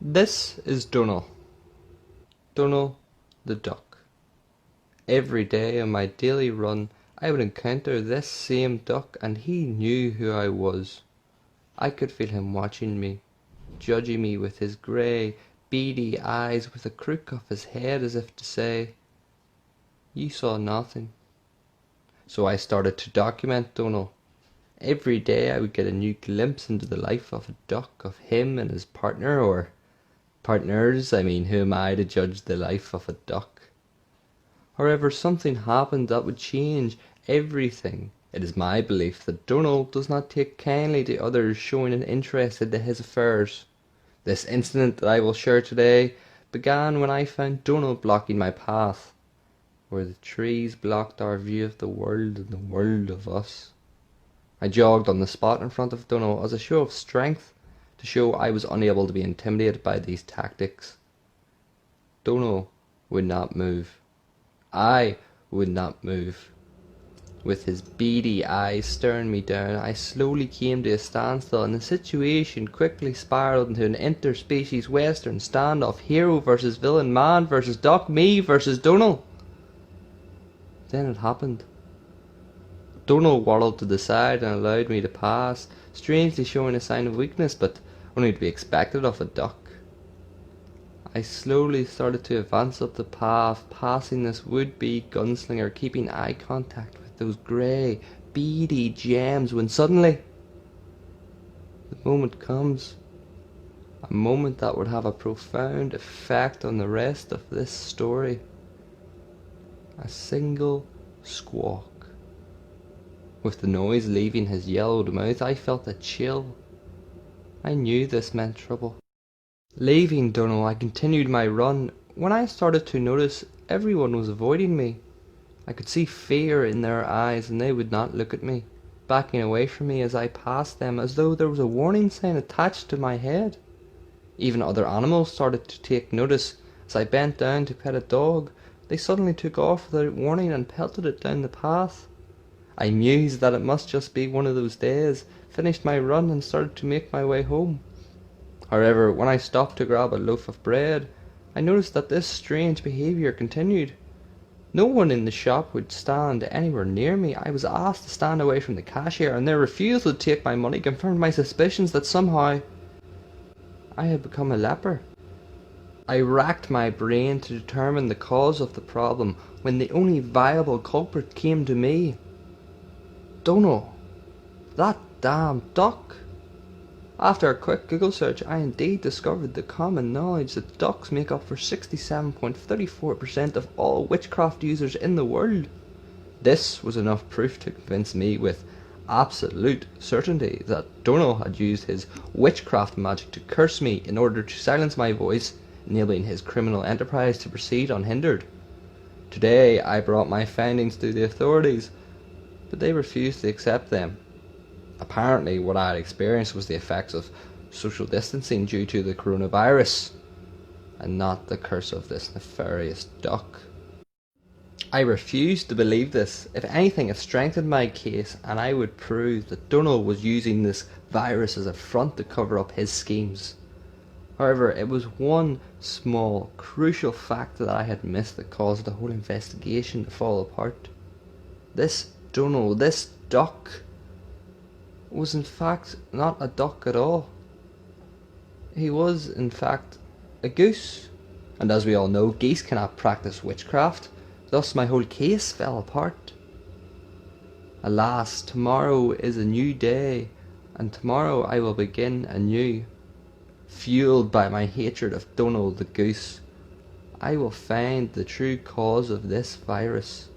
This is Donal. Donal the duck. Every day on my daily run I would encounter this same duck, and he knew who I was. I could feel him watching me, judging me with his grey, beady eyes, with a crook of his head, as if to say, "You saw nothing." So I started to document Donal. Every day I would get a new glimpse into the life of a duck, of him and his partner, or partners. Who am I to judge the life of a duck? However, something happened that would change everything. It is my belief that Donal does not take kindly to others showing an interest in his affairs. This incident that I will share today began when I found Donal blocking my path, where the trees blocked our view of the world and the world of us. I jogged on the spot in front of Donal as a show of strength, to show I was unable to be intimidated by these tactics. Donal would not move. I would not move. With his beady eyes staring me down, I slowly came to a standstill, and the situation quickly spiraled into an interspecies western standoff. Hero versus villain, man versus duck, me versus Donal. Then it happened. Donal waddled to the side and allowed me to pass, strangely showing a sign of weakness, but only to be expected of a duck. I slowly started to advance up the path, passing this would-be gunslinger, keeping eye contact with those grey, beady gems, when suddenly the moment comes. A moment that would have a profound effect on the rest of this story. A single squawk. With the noise leaving his yellowed mouth, I felt a chill. I knew this meant trouble. Leaving Donal, I continued my run. When I started to notice everyone was avoiding me, I could see fear in their eyes, and they would not look at me, backing away from me as I passed them, as though there was a warning sign attached to my head. Even other animals started to take notice. As I bent down to pet a dog, they suddenly took off without warning and pelted it down the path. I mused that it must just be one of those days, finished my run and started to make my way home. However, when I stopped to grab a loaf of bread, I noticed that this strange behaviour continued. No one in the shop would stand anywhere near me. I was asked to stand away from the cashier, and their refusal to take my money confirmed my suspicions that somehow I had become a leper. I racked my brain to determine the cause of the problem, when the only viable culprit came to me. Donal. That damn duck. After a quick Google search, I indeed discovered the common knowledge that ducks make up for 67.34% of all witchcraft users in the world. This was enough proof to convince me with absolute certainty that Donal had used his witchcraft magic to curse me in order to silence my voice, enabling his criminal enterprise to proceed unhindered. Today I brought my findings to the authorities, but they refused to accept them. Apparently what I had experienced was the effects of social distancing due to the coronavirus, and not the curse of this nefarious duck. I refused to believe this. If anything, it strengthened my case, and I would prove that Donal was using this virus as a front to cover up his schemes. However, it was one small, crucial fact that I had missed that caused the whole investigation to fall apart. This Donal, this duck, was in fact not a duck at all. He was in fact a goose, and as we all know, geese cannot practice witchcraft, thus my whole case fell apart. Alas, tomorrow is a new day, and tomorrow I will begin anew. Fueled by my hatred of Donal the goose, I will find the true cause of this virus.